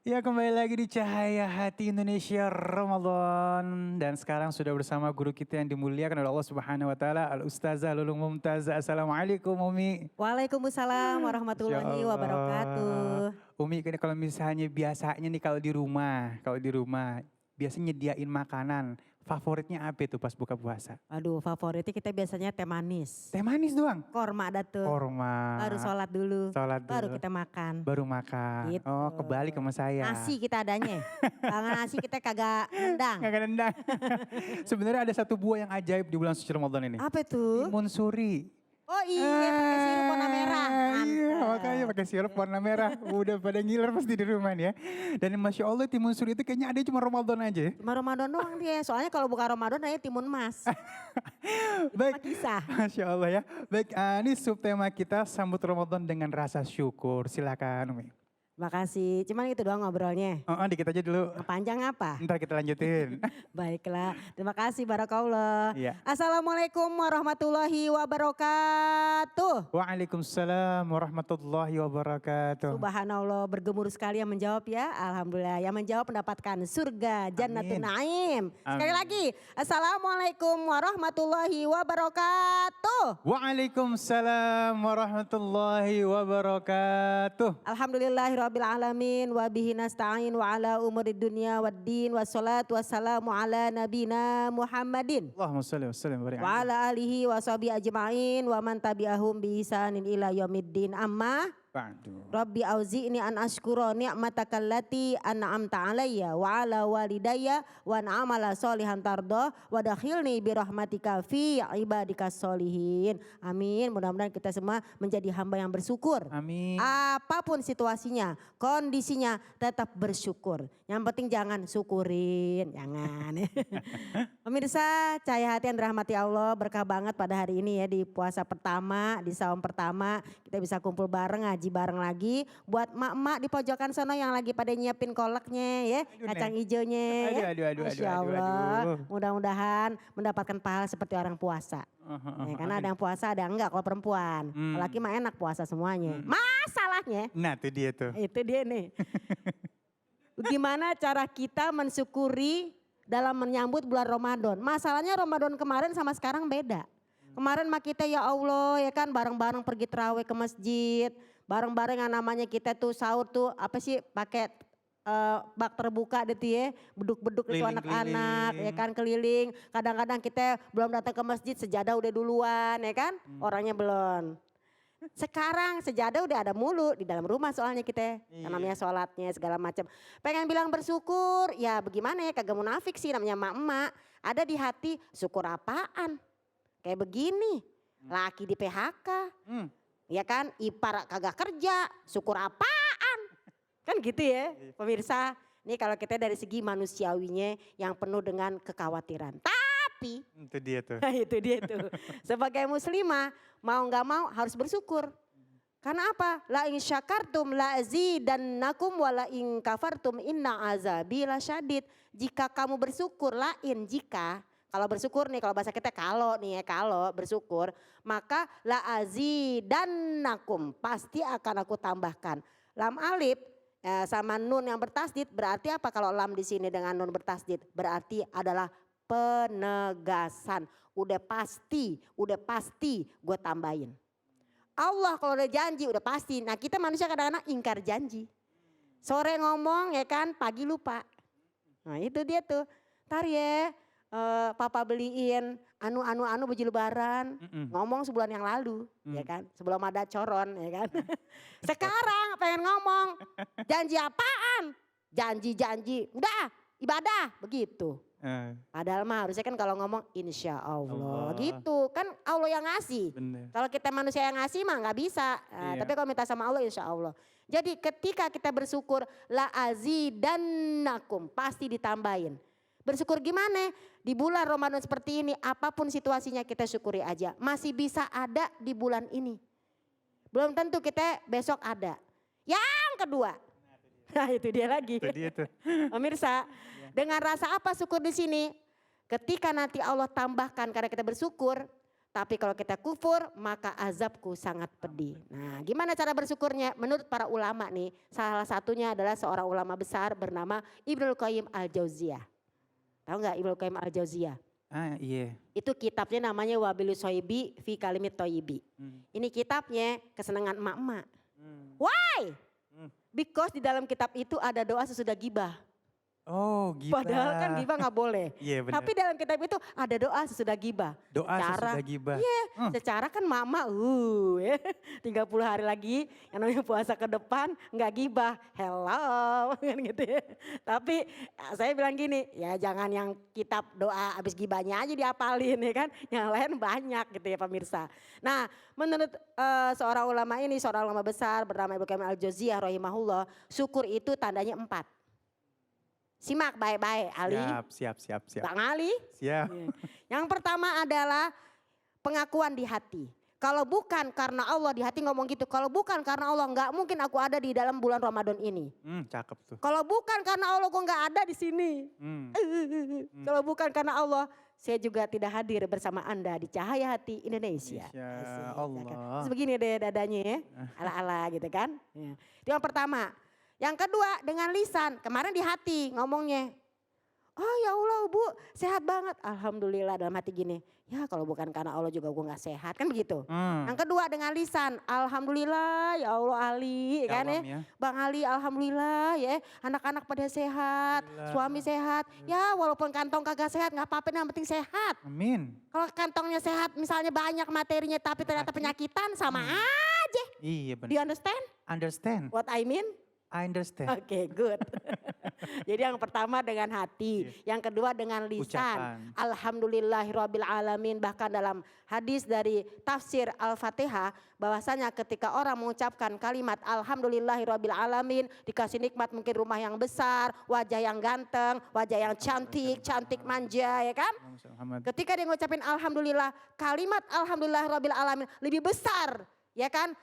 Ya kembali lagi di Cahaya Hati Indonesia Ramadan. Dan sekarang sudah bersama guru kita yang dimuliakan oleh Allah Subhanahu Wa Taala, Al Ustazah Lulung Mumtazah. Assalamualaikum Umi. Waalaikumsalam Masya warahmatullahi Allah. wabarakatuh. Umi kan kalau misalnya biasanya nih kalau di rumah biasanya nyediain makanan. Favoritnya apa itu pas buka puasa? Aduh, favoritnya kita biasanya teh manis. Teh manis doang? Korma ada tuh. Korma. Baru sholat dulu. Sholat Baru dulu. kita makan. Baru makan. Gitu. Oh kebalik sama saya. Nasi kita adanya. Kalau nasi kita kagak nendang. Gak nendang. Sebenarnya ada satu buah yang ajaib di bulan suci Ramadan ini. Apa tuh? Timun suri. Oh iya, pakai sirup warna merah. Iya, Mantap. makanya pakai sirup warna merah. Udah pada ngiler pasti di rumah nih ya. Dan Masya Allah timun suri itu kayaknya ada cuma Ramadan aja. Cuma Ramadan doang dia. Soalnya kalau bukan Ramadan namanya timun mas. Baik, Kisah. Masya Allah ya. Baik, ini subtema kita sambut Ramadan dengan rasa syukur. Silakan Umi. Makasih. Cuman itu doang ngobrolnya. Oh, dikit aja dulu. Panjang apa? Ntar kita lanjutin. Baiklah, terima kasih barakallah. Iya. Assalamualaikum warahmatullahi wabarakatuh. Waalaikumsalam warahmatullahi wabarakatuh. Subhanallah, bergemuruh sekali yang menjawab ya. Alhamdulillah, yang menjawab mendapatkan surga Jannatul Naim. Sekali Amin. lagi, Assalamualaikum warahmatullahi wabarakatuh. Waalaikumsalam warahmatullahi wabarakatuh. Alhamdulillahirabbil alamin wa bihi nasta'in wa ala umurid dunya waddin wassalatu wassalamu ala nabina Muhammadin. Allahumma shalli wa sallim wa barik Wa alaihi. ala alihi wa sahbihi ajma'in wa man tabi'ahum bi ihsanin ila yaumiddin. Amma Ba'du. Rabbi auzi'ni an ashkura ni'mataka allati an'amta alayya wa ala walidayya wa an amala sholihan tardah wa dakhilni bi rahmatika fi ibadikas sholihin. Amin. Mudah-mudahan kita semua menjadi hamba yang bersyukur. Amin. Apapun situasinya, kondisinya tetap bersyukur. Yang penting jangan syukurin, jangan. Pemirsa, Cahaya Hati yang dirahmati Allah, berkah banget pada hari ini ya di puasa pertama, di saum pertama kita bisa kumpul bareng, ngaji bareng lagi. Buat emak-emak di pojokan sono yang lagi pada nyiapin kolaknya ya, Aduh, kacang Neng. hijaunya ya. Aduh. Masya Allah, mudah-mudahan mendapatkan pahala seperti orang puasa. Ya, karena ada yang puasa ada yang enggak kalau perempuan. Laki mah enak puasa semuanya. Masalahnya Nah itu dia tuh. itu dia nih. Gimana cara kita mensyukuri dalam menyambut bulan Ramadan. Masalahnya Ramadan kemarin sama sekarang beda. Kemarin mah kita ya Allah ya kan bareng-bareng pergi terawih ke masjid. Bareng-bareng yang namanya kita tuh sahur tuh apa sih pakai bak terbuka gitu ya. Beduk-beduk itu anak-anak ya kan keliling. Kadang-kadang kita belum datang ke masjid sejadah udah duluan ya kan. Orangnya belum. Sekarang sejadah udah ada mulu di dalam rumah soalnya kita. Yang namanya sholatnya segala macam. Pengen bilang bersyukur ya bagaimana ya kagak munafik sih namanya emak-emak. Ada di hati syukur apaan. Kayak begini laki di PHK. Ya kan ipar kagak kerja syukur apaan. Kan gitu ya pemirsa. Ini kalau kita dari segi manusiawinya yang penuh dengan kekhawatiran. Tapi Itu dia tuh. itu dia tuh. Sebagai muslimah mau nggak mau harus bersyukur. Karena apa? La in syakartum la azidannakum wa la in kafartum inna azabi lasyadid. Jika kamu bersyukur jika kalau bersyukur nih kalau bahasa kita kalau nih ya kalau bersyukur maka la azidannakum pasti akan aku tambahkan. Lam alif sama nun yang bertasdid berarti apa kalau lam di sini dengan nun bertasdid? Berarti adalah penegasan. Udah pasti gue tambahin. Allah kalau udah janji udah pasti. Nah kita manusia kadang-kadang ingkar janji. Sore ngomong ya kan pagi lupa. Nah itu dia tuh. Ntar ya papa beliin anu baju lebaran. Ngomong sebulan yang lalu ya kan. Sebelum ada coron ya kan. Sekarang pengen ngomong. Janji apaan? Janji. Udah ibadah begitu. Padahal mah harusnya kan kalau ngomong insya Allah gitu kan Allah yang ngasih. Bener. Kalau kita manusia yang ngasih mah nggak bisa. Tapi kalau minta sama Allah insya Allah. Jadi ketika kita bersyukur la azidannakum pasti ditambahin. Bersyukur gimana? Di bulan Ramadan seperti ini apapun situasinya kita syukuri aja. Masih bisa ada di bulan ini. Belum tentu kita besok ada. Yang kedua. Nah itu dia lagi. Itu dia tuh. Pemirsa, dengan rasa apa syukur di sini? Ketika nanti Allah tambahkan karena kita bersyukur, Tapi kalau kita kufur maka azabku sangat pedih. Nah gimana cara bersyukurnya? Menurut para ulama nih, salah satunya adalah seorang ulama besar bernama Ibnul Qayyim Al-Jauziyah. Tahu nggak Ibnul Qayyim Al-Jauziyah? Iya. Itu kitabnya namanya Wabilus Soibi fi Kalimit Toyibi. Ini kitabnya kesenangan emak-emak. Why? Because di dalam kitab itu ada doa sesudah gibah. Oh, gibah. Padahal kan gibah nggak boleh. Iya benar. Tapi dalam kitab itu ada doa sesudah gibah. Doa sesudah gibah. Iya, secara kan mama ya, 30 hari lagi yang namanya puasa ke depan nggak gibah. Hello kan gitu ya. Tapi saya bilang gini, ya jangan yang kitab doa habis gibahnya aja diapalin ya kan. Yang lain banyak gitu ya pemirsa. Nah, menurut seorang ulama ini, seorang ulama besar bernama Ibnu Qayyim Al-Jauziyah rahimahullah, syukur itu tandanya 4. Simak baik-baik Ali. Siap. Bang Ali. Siap. Yang pertama adalah pengakuan di hati. Kalau bukan karena Allah, di hati ngomong gitu. Kalau bukan karena Allah nggak mungkin aku ada di dalam bulan Ramadan ini. Cakep tuh. Kalau bukan karena Allah kok nggak ada di sini. Kalau bukan karena Allah, saya juga tidak hadir bersama Anda di Cahaya Hati Indonesia. Insya Allah. Terus begini deh dadanya ya, ala-ala gitu kan. Ya. Itu yang pertama. Yang kedua dengan lisan, kemarin di hati ngomongnya. Oh ya Allah Bu, sehat banget. Alhamdulillah dalam hati gini. Ya kalau bukan karena Allah juga gue gak sehat, kan begitu. Yang kedua dengan lisan, Alhamdulillah ya Allah Ali kan ya. Bang Ali Alhamdulillah ya, anak-anak pada sehat, suami sehat. Ya walaupun kantong kagak sehat gak apa-apa, yang penting sehat. Amin. Kalau kantongnya sehat misalnya banyak materinya tapi ternyata penyakitan sama aja. Iya benar. Do you understand? Understand. What I mean? I understand. Oke, good. Jadi yang pertama dengan hati, yang kedua dengan lisan. Alhamdulillahirabbil alamin. Bahkan dalam hadis dari tafsir Al-Fatihah bahwasanya ketika orang mengucapkan kalimat alhamdulillahirabbil alamin, dikasih nikmat mungkin rumah yang besar, wajah yang ganteng, wajah yang cantik manja ya kan? Ketika dia ngucapin alhamdulillah, kalimat alhamdulillahirabbil alamin lebih besar ya kan?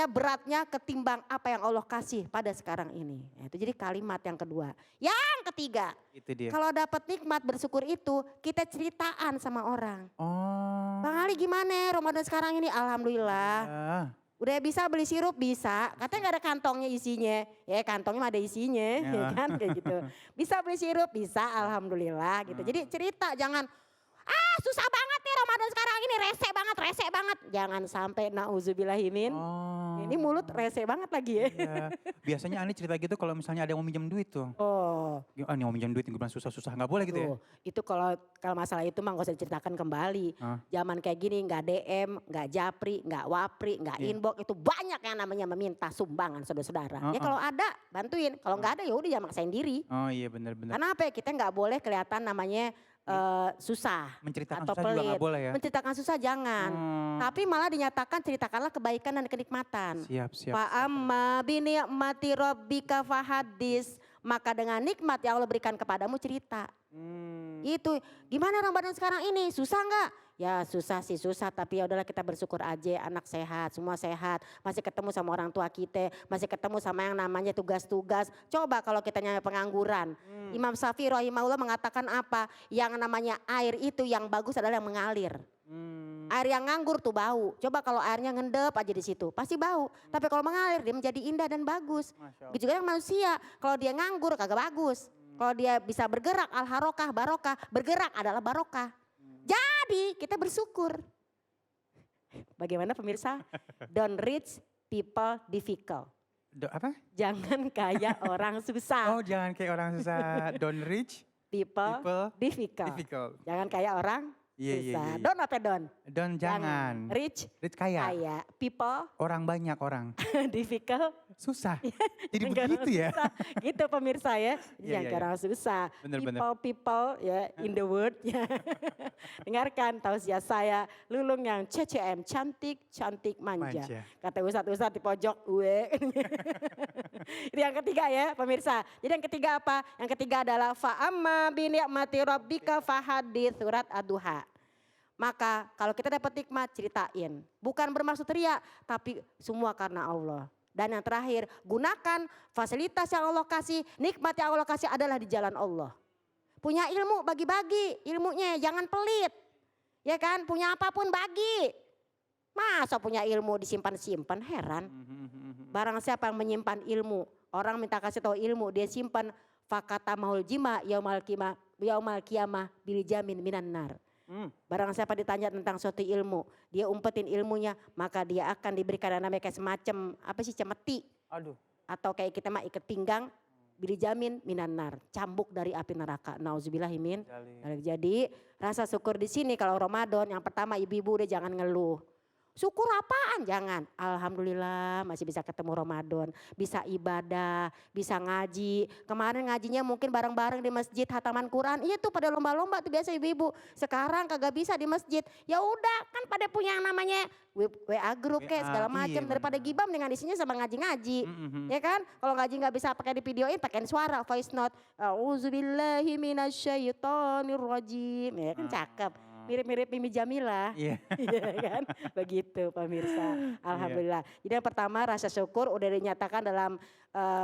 Beratnya ketimbang apa yang Allah kasih pada sekarang ini. Itu jadi kalimat yang kedua. Yang ketiga, itu dia. Kalau dapat nikmat bersyukur itu kita ceritaan sama orang. Oh. Bang Ali gimana Ramadan sekarang ini? Alhamdulillah. Udah bisa beli sirup? Bisa. Katanya gak ada kantongnya isinya. Ya kantongnya mah ada isinya. Ya kan kayak gitu. Bisa beli sirup? Bisa alhamdulillah gitu. Jadi cerita jangan susah banget nih Ramadan sekarang ini, rese banget. Jangan sampai nauzubillahimin. Ini mulut rese banget lagi ya. Iya. Biasanya Ani cerita gitu kalau misalnya ada yang mau minjem duit tuh. Ini mau minjem duit, gue bilang susah-susah, gak boleh gitu ya. Itu kalau masalah itu mah gak usah diceritakan kembali. Zaman kayak gini gak DM, gak japri, gak wapri, gak inbox. Itu banyak yang namanya meminta sumbangan saudara-saudara. Ya kalau ada bantuin, kalau gak ada ya udah jangan maksain diri. Oh iya benar-benar. Karena apa ya, kita gak boleh kelihatan namanya susah menceritakan atau susah pelit. juga gak boleh ya. Menceritakan susah jangan. Tapi malah dinyatakan ceritakanlah kebaikan dan kenikmatan. Siap. Fa'amma bini'mati rabbika fahadis. Maka dengan nikmat yang Allah berikan kepadamu cerita. Itu gimana Ramadan sekarang ini? Susah nggak? Ya susah sih susah, tapi ya udahlah kita bersyukur aja, anak sehat, semua sehat, masih ketemu sama orang tua kita, masih ketemu sama yang namanya tugas-tugas. Coba kalau kita nyampe pengangguran. Imam Syafi'i rahimahullah mengatakan apa? Yang namanya air itu yang bagus adalah yang mengalir. Air yang nganggur tuh bau. Coba kalau airnya ngendep aja di situ, pasti bau. Tapi kalau mengalir dia menjadi indah dan bagus. Begitu juga yang manusia, kalau dia nganggur kagak bagus. Kalau dia bisa bergerak, al-harokah, barokah, bergerak adalah barokah. Jadi kita bersyukur. Bagaimana pemirsa? Don't rich people difficult. Apa? Jangan kayak orang susah. Oh jangan kayak orang susah. Don't rich people difficult. Jangan kayak orang susah. Don apa don? Don jangan. Rich kaya. People. Orang banyak orang. Difficult. Susah. Jadi begitu ya. Gitu pemirsa ya. Jangan kayak orang susah. People ya in the world. Dengarkan tausiah saya. Lulung yang CCM. Cantik manja. Kata ustadz di pojok. Itu yang ketiga ya pemirsa. Jadi yang ketiga apa? Yang ketiga adalah fa'amma bini'mati rabbika fahadits, surat Ad-Duha. Maka kalau kita dapat nikmat ceritain. Bukan bermaksud teriak, tapi semua karena Allah. Dan yang terakhir, gunakan fasilitas yang Allah kasih, nikmat yang Allah kasih adalah di jalan Allah. Punya ilmu, bagi-bagi ilmunya, jangan pelit. Ya kan, punya apapun bagi. Masa punya ilmu disimpan-simpan, heran. Barang siapa yang menyimpan ilmu, orang minta kasih tahu ilmu, dia simpan fakata mahul jima yaumal qiyamah bil jamin minan nar. Barang siapa ditanya tentang suatu ilmu, dia umpetin ilmunya, maka dia akan diberikan namanya kayak semacam apa sih, cemeti. Aduh. Atau kayak kita mah ikat pinggang, bil jamin minan nar, cambuk dari api neraka. Nauzubillahimin. Jadi rasa syukur di sini kalau Ramadan, yang pertama ibu-ibu udah jangan ngeluh. Syukur apaan? Jangan. Alhamdulillah masih bisa ketemu Ramadan. Bisa ibadah, bisa ngaji. Kemarin ngajinya mungkin bareng-bareng di masjid hataman Quran. Iya tuh pada lomba-lomba tuh biasa ibu-ibu. Sekarang kagak bisa di masjid. Ya udah kan pada punya yang namanya WA group kayak segala macam. Daripada gibam dengan isinya sama ngaji-ngaji. Ya kan? Kalau ngaji nggak bisa pakai di videoin, pakai suara voice note. Auzubillahi minasyaitonirrajim. Ya kan cakep. Mirip-mirip Mimi Jamila. Iya. Iya kan, begitu pemirsa. Alhamdulillah. Jadi yang pertama rasa syukur udah dinyatakan dalam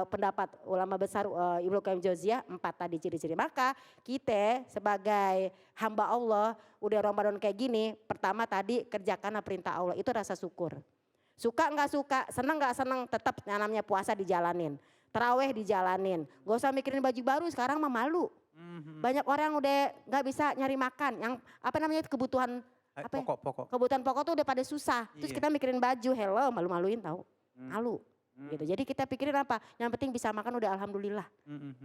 pendapat ulama besar Ibnu Qayyim Jauziyah 4 tadi ciri-ciri. Maka kita sebagai hamba Allah udah Ramadan kayak gini, pertama tadi kerjakan perintah Allah, itu rasa syukur. Suka nggak suka, seneng nggak seneng, tetap namanya puasa dijalanin. Taraweh dijalanin, gak usah mikirin baju baru sekarang mah malu. Banyak orang udah nggak bisa nyari makan, yang apa namanya kebutuhan apa Pokok-pokok. kebutuhan pokok tuh udah pada susah. Terus kita mikirin baju, hello malu-maluin tahu, malu. Gitu. Jadi kita pikirin apa? Yang penting bisa makan udah alhamdulillah.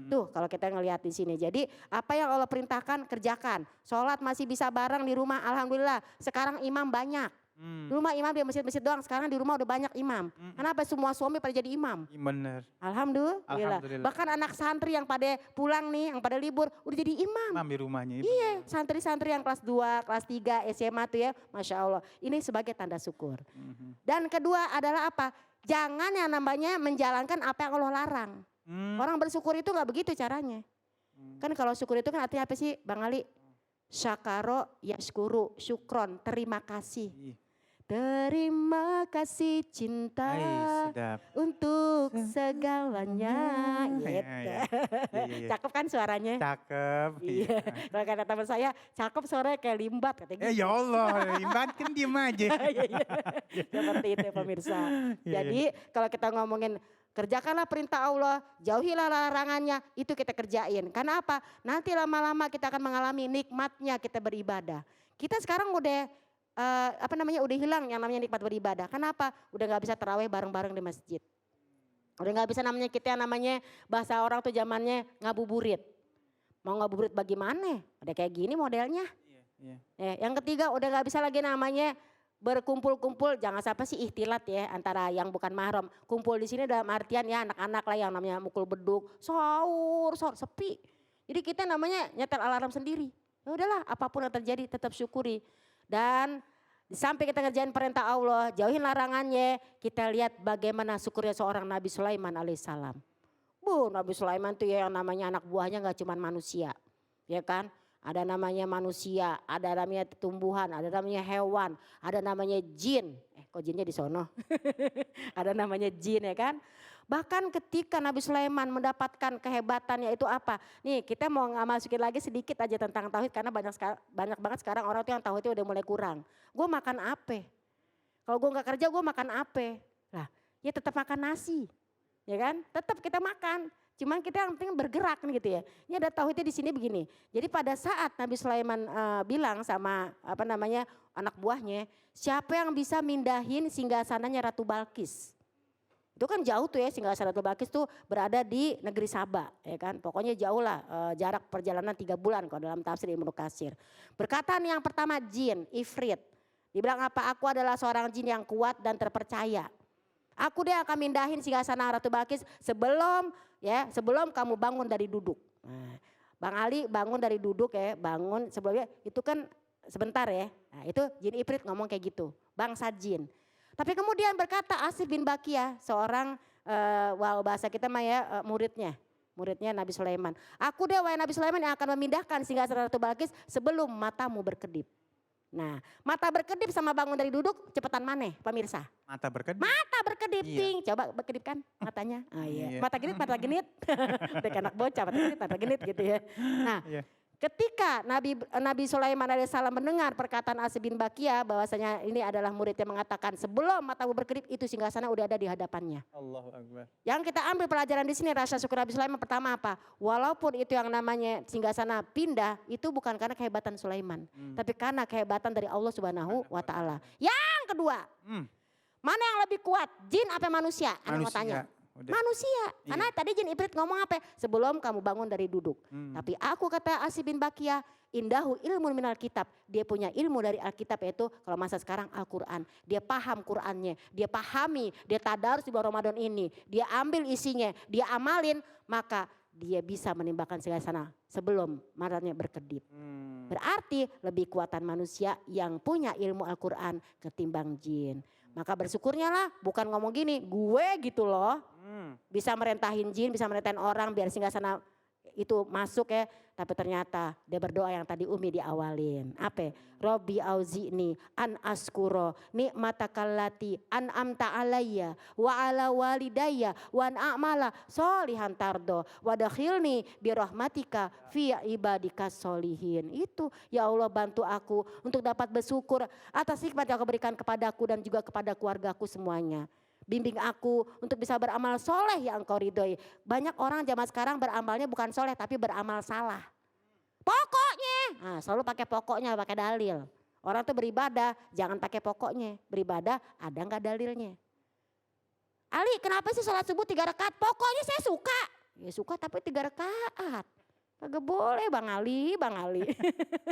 Tuh kalau kita ngelihat di sini. Jadi apa yang Allah perintahkan kerjakan. Sholat masih bisa bareng di rumah, alhamdulillah. Sekarang imam banyak. Di rumah imam di masjid-masjid doang, sekarang di rumah udah banyak imam. Kenapa semua suami pada jadi imam? Bener. Alhamdulillah. Bahkan anak santri yang pada pulang nih, yang pada libur udah jadi imam. Imam di rumahnya. Iya, santri-santri yang kelas 2, kelas 3, SMA tuh ya, Masya Allah. Ini sebagai tanda syukur. Dan kedua adalah apa? Jangan yang namanya menjalankan apa yang Allah larang. Orang bersyukur itu gak begitu caranya. Kan kalau syukur itu kan artinya apa sih Bang Ali? Syakaro yashkuru, syukron, terima kasih. Terima kasih cinta untuk segalanya. Cakep kan suaranya? Cakep. Iya. Kalau kata teman saya, cakep suaranya kayak limbat katanya. Ya Allah, limbat kan diem aja. Seperti itu pemirsa. Jadi kalau kita ngomongin kerjakanlah perintah Allah, jauhilah larangannya, itu kita kerjain. Karena apa? Nanti lama-lama kita akan mengalami nikmatnya kita beribadah. Kita sekarang udah udah hilang yang namanya nikmat beribadah. Kenapa? Udah nggak bisa taraweh bareng-bareng di masjid. Udah nggak bisa namanya kita yang namanya bahasa orang tuh zamannya ngabuburit. Mau ngabuburit bagaimana? Udah kayak gini modelnya. Yang ketiga udah nggak bisa lagi namanya berkumpul-kumpul, jangan sampai sih ihtilat ya antara yang bukan mahram. Kumpul di sini dalam artian ya anak-anak lah yang namanya mukul beduk, sahur, sepi. Jadi kita namanya nyetel alarm sendiri. Ya udahlah, apapun yang terjadi tetap syukuri. Dan sampai kita ngerjain perintah Allah, jauhin larangannya, kita lihat bagaimana syukurnya seorang Nabi Sulaiman alaihissalam. Nabi Sulaiman tuh ya yang namanya anak buahnya gak cuma manusia, ya kan? Ada namanya manusia, ada namanya tumbuhan, ada namanya hewan, ada namanya jin. Kok jinnya di sono? Ada namanya jin ya kan? Bahkan ketika Nabi Sulaiman mendapatkan kehebatannya itu apa? Nih kita mau masukin lagi sedikit aja tentang tauhid karena banyak banget sekarang orang tuh yang tauhidnya udah mulai kurang. Gue makan apa? Kalau gue gak kerja gue makan apa? Lah ya tetap makan nasi, ya kan? Tetap kita makan. Cuman kita yang penting bergerak gitu ya. Ini ada tauhidnya di sini begini. Jadi pada saat Nabi Sulaiman bilang sama anak buahnya, siapa yang bisa mindahin singgasananya Ratu Balkis? Itu kan jauh tuh ya, singgasana Ratu Balkis tuh berada di negeri Saba, ya kan. Pokoknya jauh lah, jarak perjalanan 3 bulan kalau dalam tafsir Ibnu Katsir. Berkata nih yang pertama jin, ifrit. Dibilang apa? Aku adalah seorang jin yang kuat dan terpercaya. Aku dia akan mindahin singgasana Ratu Balkis sebelum kamu bangun dari duduk. Nah, Bang Ali bangun dari duduk ya, bangun sebelumnya itu kan sebentar ya. Nah, itu jin ifrit ngomong kayak gitu, bangsa jin. Tapi kemudian berkata Asif bin Bakiyah, seorang bahasa kita mah ya muridnya Nabi Sulaiman. Aku dia wahai Nabi Sulaiman yang akan memindahkan singgasana Ratu Balkis sebelum matamu berkedip. Nah, mata berkedip sama bangun dari duduk cepetan mana pemirsa? Mata berkedip. Mata berkedip, ting. Coba berkedipkan matanya. Iya. Mata genit. Udah kayak anak bocah, mata genit gitu ya. Nah, Ketika Nabi Sulaiman alaihissalam mendengar perkataan Asy bin Bakia bahwasanya ini adalah murid yang mengatakan sebelum matamu berkedip itu singgasana udah ada di hadapannya. Allahu Akbar. Yang kita ambil pelajaran di sini rasa syukur Nabi Sulaiman pertama apa? Walaupun itu yang namanya singgasana pindah itu bukan karena kehebatan Sulaiman, tapi karena kehebatan dari Allah Subhanahu wa taala. Yang kedua, mana yang lebih kuat? Jin apa manusia? Anda mau tanya. Udah. Manusia. Karena tadi jin Ifrit ngomong apa? Sebelum kamu bangun dari duduk. Tapi aku kata Asy bin Bakia, indahu ilmu minal kitab. Dia punya ilmu dari Alkitab yaitu kalau masa sekarang Al-Quran. Dia paham Qurannya, dia pahami, dia tadarus di bulan Ramadan ini. Dia ambil isinya, dia amalin, maka dia bisa menimbulkan singgasana sebelum matanya berkedip. Berarti lebih kuatan manusia yang punya ilmu Al-Quran ketimbang jin. Maka bersyukurnya lah, bukan ngomong gini, gue gitu loh. Bisa merentahin jin, bisa merentahin orang biar singgasana itu masuk ya. Tapi ternyata dia berdoa yang tadi Umi diawalin. Apa? Robbi auzi'ni an askuro nikmatakallati an amta alayya wa ala walidayya wa an a'mala solihan tardo wa dakhilni birahmatika fi ibadika solihin. Itu ya Allah bantu aku untuk dapat bersyukur atas nikmat yang kau berikan kepadaku dan juga kepada keluargaku semuanya. Bimbing aku untuk bisa beramal soleh yang engkau ridhoi. Banyak orang zaman sekarang beramalnya bukan soleh tapi beramal salah. Pokoknya, nah, selalu pakai pokoknya, pakai dalil. Orang tuh beribadah jangan pakai pokoknya. Beribadah ada nggak dalilnya. Ali kenapa sih sholat subuh 3 rakaat? Pokoknya saya suka. Ya suka tapi 3 rakaat. Kagak boleh Bang Ali.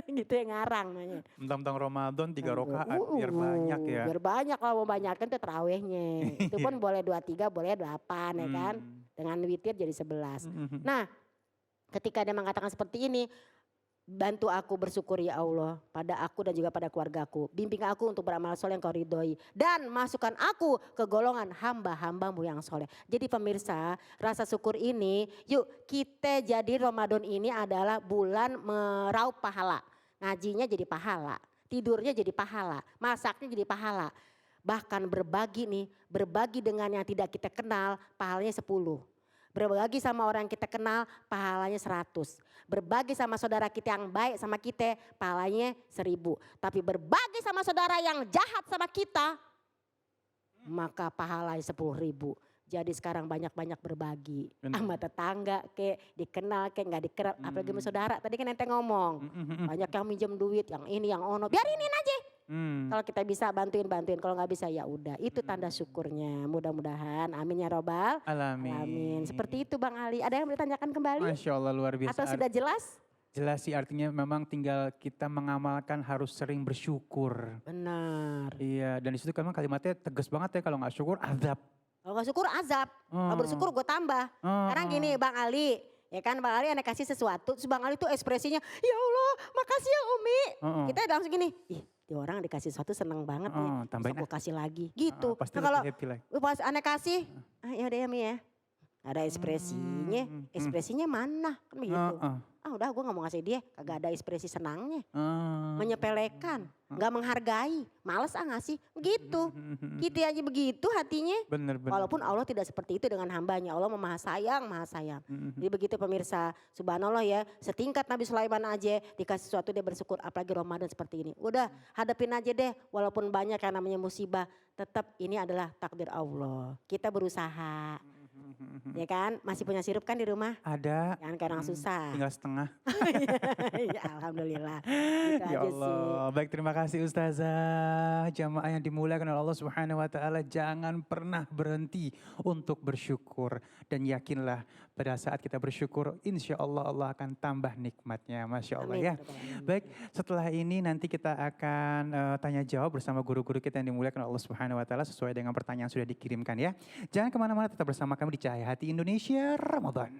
Gitu yang ngarang namanya. Mentang-mentang Ramadan 3 rakaat biar banyak ya. Biar banyak kalau mau banyakkan itu terawihnya. Itu pun boleh 23, boleh 8 ya kan. Dengan witir jadi 11. Nah ketika dia mengatakan seperti ini. Bantu aku bersyukur ya Allah pada aku dan juga pada keluargaku. Bimbing aku untuk beramal soleh yang kau ridhoi. Dan masukkan aku ke golongan hamba-hambamu yang soleh. Jadi pemirsa rasa syukur ini yuk kita jadi Ramadan ini adalah bulan meraup pahala. Ngajinya jadi pahala, tidurnya jadi pahala, masaknya jadi pahala. Bahkan berbagi dengan yang tidak kita kenal pahalanya 10. Berbagi sama orang yang kita kenal pahalanya 100. Berbagi sama saudara kita yang baik sama kita pahalanya 1000. Tapi berbagi sama saudara yang jahat sama kita maka pahalanya 10.000. Jadi sekarang banyak-banyak berbagi. Sama tetangga kayak dikenal kayak gak dikenal. Apalagi sama saudara tadi kan ente ngomong. Banyak yang minjem duit yang ini yang ono. Biarinin aja. Kalau kita bisa bantuin, kalau nggak bisa ya udah. Itu tanda syukurnya. Mudah-mudahan, amin ya robbal alamin. Seperti itu Bang Ali. Ada yang ditanyakan kembali? Masya Allah luar biasa. Atau sudah jelas? Jelas sih artinya memang tinggal kita mengamalkan harus sering bersyukur. Benar. Iya dan disitu memang kalimatnya tegas banget ya kalau nggak syukur azab. Kalau nggak syukur azab. Kalau bersyukur gue tambah. Sekarang gini Bang Ali. Ya kan Bang Ali aneh kasih sesuatu. Terus Bang Ali tuh ekspresinya ya Allah makasih ya Umi. Kita langsung gini. Ih orang dikasih sesuatu seneng banget nih. Tambahin aku kasih lagi gitu. Pasti nah, kalau happy lagi. Pas aneh kasih. Ya udah ya Mi ya. Ada ekspresinya. Ekspresinya mana kan begitu. Udah gue gak mau ngasih dia. Kagak ada ekspresi senangnya. Menyepelekan. Gak menghargai. Males ngasih. Gitu. Gitu aja begitu hatinya. Bener. Walaupun Allah tidak seperti itu dengan hambanya. Allah maha sayang. Jadi begitu pemirsa. Subhanallah ya. Setingkat Nabi Sulaiman aja. Dikasih sesuatu dia bersyukur. Apalagi Ramadan seperti ini. Udah hadapin aja deh. Walaupun banyak yang namanya musibah. Tetap ini adalah takdir Allah. Kita berusaha. Ya kan, masih punya sirup kan di rumah? Ada. Jangan kayak orang susah. Tinggal setengah. Ya, alhamdulillah. Gitu Ya aja Allah, sih. baik terima kasih Ustazah. Jamaah yang dimuliakan oleh Allah Subhanahu Wa Taala, jangan pernah berhenti untuk bersyukur dan yakinlah pada saat kita bersyukur, insya Allah Allah akan tambah nikmatnya, masya Allah ya. Baik, setelah ini nanti kita akan tanya jawab bersama guru-guru kita yang dimuliakan oleh Allah Subhanahu Wa Taala sesuai dengan pertanyaan yang sudah dikirimkan ya. Jangan kemana-mana, tetap bersama kami di Cahaya Hati Indonesia Ramadan.